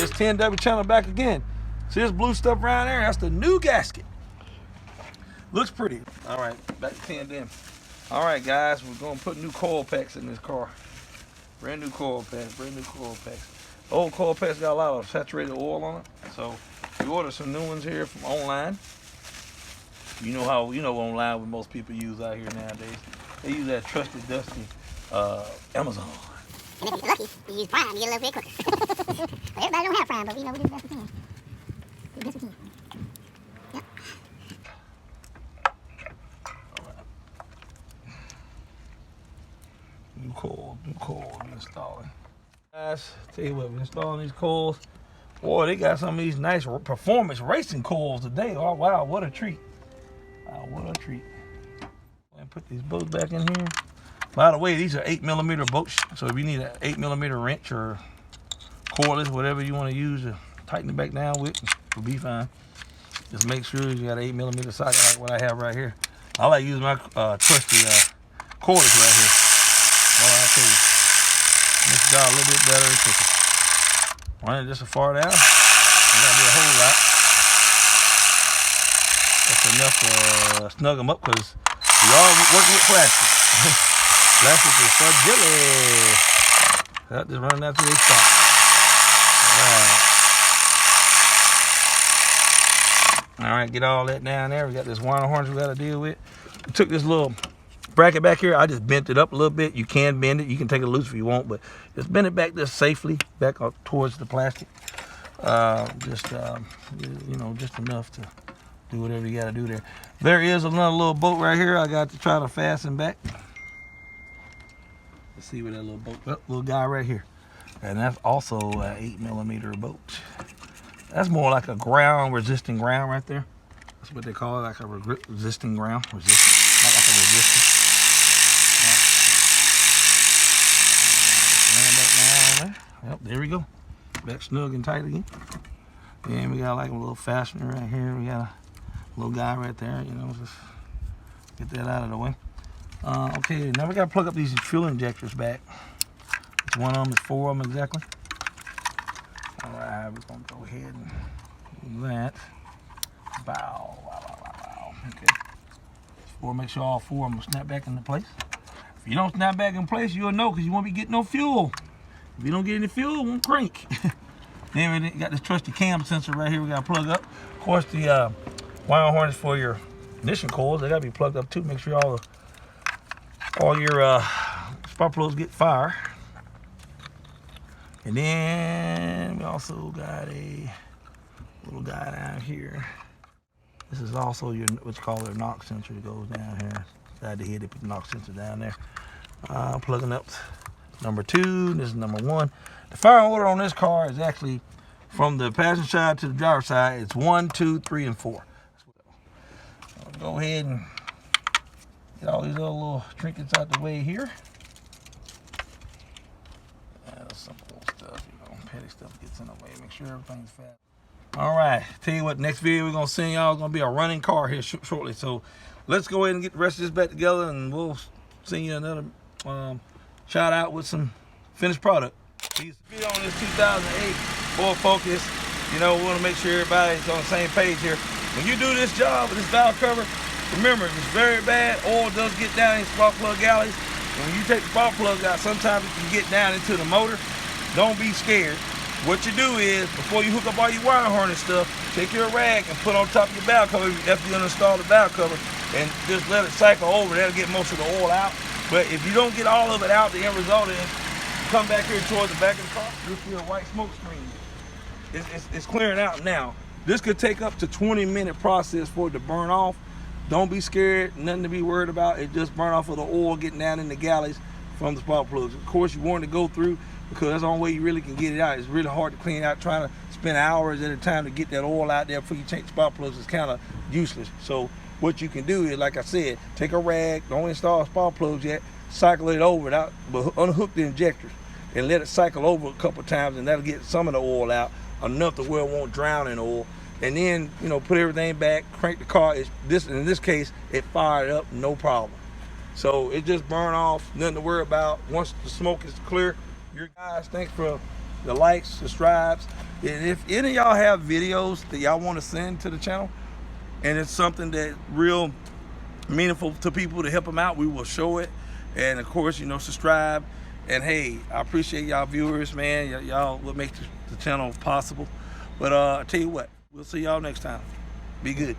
This 10W channel back again. See this blue stuff around there? That's the new gasket. Looks pretty. All right, back to 10M. All right, guys, we're gonna put new coil packs in this car. Brand new coil packs, brand new coil packs. Old coil packs got a lot of saturated oil on it, so we ordered some new ones here from online. You know online what most people use out here nowadays. They use that trusted, dusty Amazon. And if you're lucky, you use Prime, you get a little bit quicker. Everybody don't have Prime, but we know we do the best we can. Do the best we can. Yep. New coil, installing. Guys, tell you what, we're installing these coils. Boy, they got some of these nice performance racing coils today. Oh wow, what a treat. Wow, what a treat. And put these bolts back in here. By the way, these are 8mm bolts, so if you need an 8mm wrench or cordless, whatever you want to use to tighten it back down with, will be fine. Just make sure you got an 8mm socket like what I have right here. I like using my trusty cordless right here. Well, I'll tell you, makes the job a little bit better and quicker. Run it just as far down. You gotta do a whole lot. That's enough to snug them up because we are working with plastic. Plastic is fragile. That just running out till they stop. All right, get all that down there. We got this wire harness we got to deal with. We took this little bracket back here. I just bent it up a little bit. You can bend it. You can take it loose if you want, but just bend it back just safely, back up towards the plastic. Just enough to do whatever you got to do there. There is another little bolt right here. I got to try to fasten back. Let's see where that little bolt, little guy right here, and that's also an 8mm bolt. That's more like a resisting ground right there. That's what they call it, like a resisting ground. Not like a resistant. Yep, there we go. Back snug and tight again. And we got like a little fastener right here. We got a little guy right there. Just get that out of the way. Okay, now we got to plug up these fuel injectors back. It's one of them, it's 4 of them exactly. All right, we're going to go ahead and do that. Bow. Okay. 4, make sure all 4 of them will snap back into place. If you don't snap back in place, you'll know because you won't be getting no fuel. If you don't get any fuel, it won't crank. Then we got this trusty cam sensor right here we got to plug up. Of course, the wire harness for your ignition coils, they got to be plugged up too. Make sure all your spark plugs get fire. And then we also got a little guy down here. This is also your what's called a knock sensor that goes down here. Inside the head, they put the knock sensor down there. Plugging up number 2, this is number 1. The fire order on this car is actually from the passenger side to the driver's side. It's 1, 2, 3, and 4. I'll go ahead and get all these other little trinkets out the way here. That's simple stuff, petty stuff gets in the way. Make sure everything's fast. All right, tell you what, next video we're gonna send y'all is gonna be a running car here shortly. So let's go ahead and get the rest of this back together, and we'll send you another shout out with some finished product. Peace. Video on this 2008 Ford Focus. We want to make sure everybody's on the same page here. When you do this job with this valve cover, remember it's very bad. Oil does get down in spark plug galleys. And when you take the spark plugs out, sometimes it can get down into the motor. Don't be scared. What you do is, before you hook up all your wire harness stuff, take your rag and put on top of your valve cover after you uninstall the valve cover, and just let it cycle over. That'll get most of the oil out. But if you don't get all of it out, the end result is come back here towards the back of the car, you'll see a white smoke screen. It's clearing out now. This could take up to 20-minute process for it to burn off. Don't be scared, nothing to be worried about. It just burn off of the oil getting down in the galleys from the spark plugs. Of course, you want it to go through because that's the only way you really can get it out. It's really hard to clean out. Trying to spend hours at a time to get that oil out there before you change spark plugs is kind of useless. So what you can do is, like I said, take a rag, don't install spark plugs yet, cycle it over, but unhook the injectors and let it cycle over a couple times, and that'll get some of the oil out, enough to where it won't drown in oil. And then, put everything back, crank the car. In this case, it fired up, no problem. So it just burned off, nothing to worry about. Once the smoke is clear, your guys, thanks for the likes, subscribes. And if any of y'all have videos that y'all want to send to the channel, and it's something that real meaningful to people to help them out, we will show it. And of course, you know, subscribe. And hey, I appreciate y'all viewers, man. Y'all what makes the channel possible. But I tell you what, we'll see y'all next time. Be good.